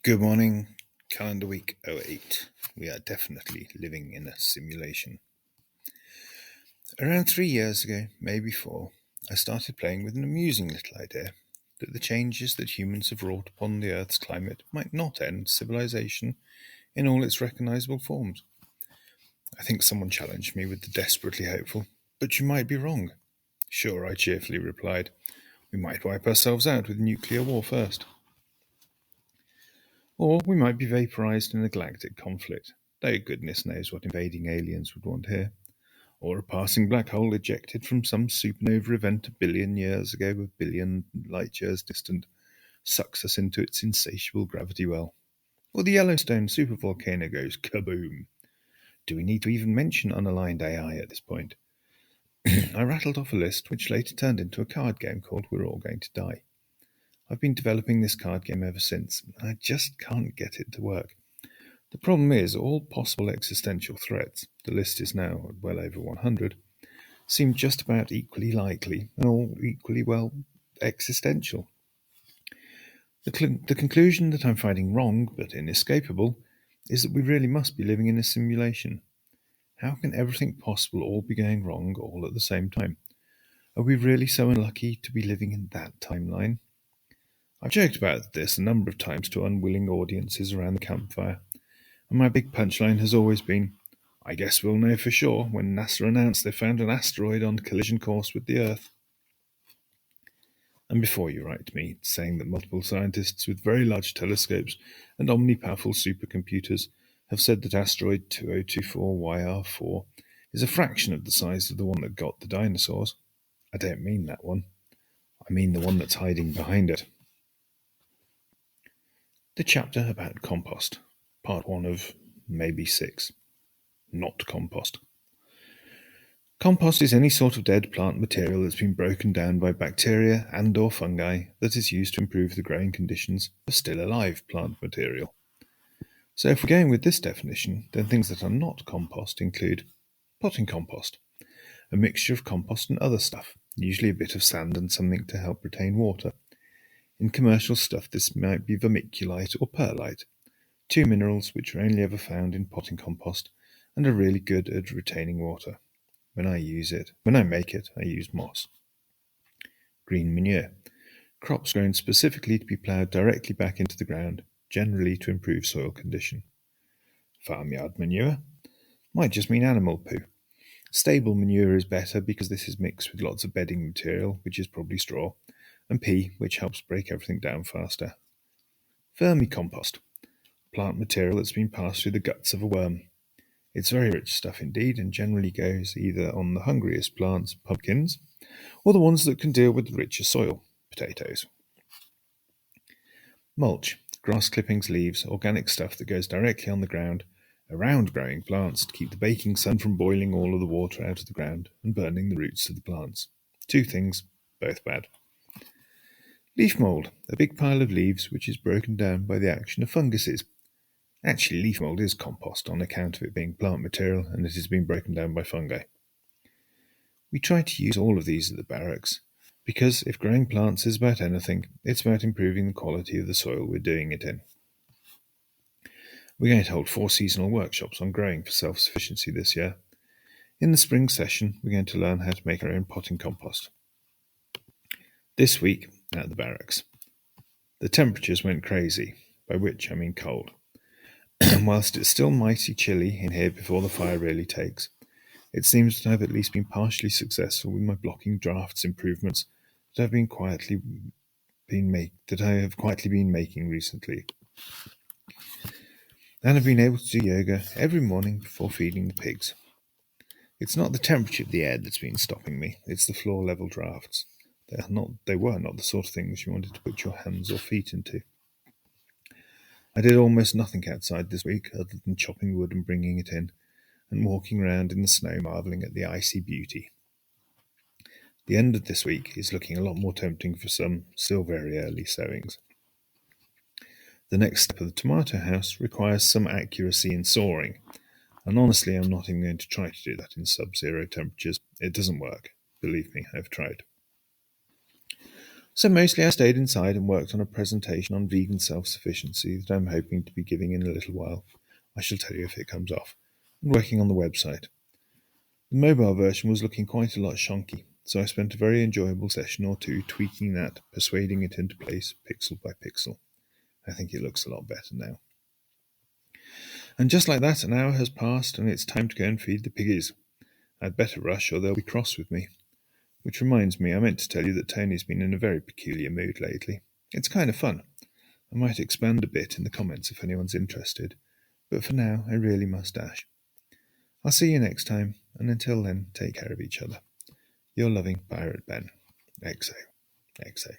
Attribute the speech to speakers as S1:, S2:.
S1: Good morning, calendar week 08. We are definitely living in a simulation. Around 3 years ago, maybe 4, I started playing with an amusing little idea that the changes that humans have wrought upon the Earth's climate might not end civilization in all its recognisable forms. I think someone challenged me with the desperately hopeful, "But you might be wrong." "Sure," I cheerfully replied. "We might wipe ourselves out with nuclear war first. Or we might be vapourised in a galactic conflict, though goodness knows what invading aliens would want here. Or a passing black hole ejected from some supernova event a billion years ago, a billion light years distant, sucks us into its insatiable gravity well. Or the Yellowstone Supervolcano goes kaboom. Do we need to even mention unaligned AI at this point? I rattled off a list which later turned into a card game called We're All Going to Die. I've been developing this card game ever since, and I just can't get it to work. The problem is, all possible existential threats, the list is now well over 100, seem just about equally likely and all equally well existential. The conclusion that I'm finding wrong, but inescapable, is that we really must be living in a simulation. How can everything possible all be going wrong all at the same time? Are we really so unlucky to be living in that timeline? I've joked about this a number of times to unwilling audiences around the campfire, and my big punchline has always been, "I guess we'll know for sure when NASA announced they found an asteroid on collision course with the Earth." And before you write me saying that multiple scientists with very large telescopes and omni-powerful supercomputers have said that asteroid 2024 YR4 is a fraction of the size of the one that got the dinosaurs, I don't mean that one. I mean the one that's hiding behind it. The chapter about compost, part 1 of maybe 6. Not compost. Compost is any sort of dead plant material that's been broken down by bacteria and or fungi that is used to improve the growing conditions of still alive plant material. So if we're going with this definition, then things that are not compost include potting compost, a mixture of compost and other stuff, usually a bit of sand and something to help retain water. In commercial stuff, this might be vermiculite or perlite, 2 minerals which are only ever found in potting compost and are really good at retaining water. When I make it, I use moss. Green manure, crops grown specifically to be ploughed directly back into the ground, generally to improve soil condition. Farmyard manure might just mean animal poo. Stable manure is better because this is mixed with lots of bedding material, which is probably straw, and pea, which helps break everything down faster. Vermicompost, plant material that's been passed through the guts of a worm. It's very rich stuff indeed, and generally goes either on the hungriest plants, pumpkins, or the ones that can deal with the richer soil, potatoes. Mulch, grass clippings, leaves, organic stuff that goes directly on the ground, around growing plants to keep the baking sun from boiling all of the water out of the ground and burning the roots of the plants. 2 things, both bad. Leaf mould, a big pile of leaves which is broken down by the action of funguses. Actually, leaf mould is compost on account of it being plant material and it has been broken down by fungi. We try to use all of these at the barracks, because if growing plants is about anything, it's about improving the quality of the soil we're doing it in. We're going to hold 4 seasonal workshops on growing for self-sufficiency this year. In the spring session, we're going to learn how to make our own potting compost. This week, at the barracks, the temperatures went crazy, by which I mean cold. Whilst it's still mighty chilly in here before the fire really takes, it seems that I've at least been partially successful with my blocking drafts improvements that I have quietly been making recently. And I've been able to do yoga every morning before feeding the pigs. It's not the temperature of the air that's been stopping me, it's the floor level drafts. They were not the sort of things you wanted to put your hands or feet into. I did almost nothing outside this week other than chopping wood and bringing it in, and walking around in the snow marvelling at the icy beauty. The end of this week is looking a lot more tempting for some still very early sowings. The next step of the tomato house requires some accuracy in sawing, and honestly I'm not even going to try to do that in sub-zero temperatures. It doesn't work. Believe me, I've tried. So mostly I stayed inside and worked on a presentation on vegan self-sufficiency that I'm hoping to be giving in a little while. I shall tell you if it comes off. And working on the website. The mobile version was looking quite a lot shonky, so I spent a very enjoyable session or two tweaking that, persuading it into place pixel by pixel. I think it looks a lot better now. And just like that, an hour has passed and it's time to go and feed the piggies. I'd better rush or they'll be cross with me. Which reminds me, I meant to tell you that Tony's been in a very peculiar mood lately. It's kind of fun. I might expand a bit in the comments if anyone's interested, but for now I really must dash. I'll see you next time, and until then, take care of each other. Your loving Pirate Ben. XO. XO.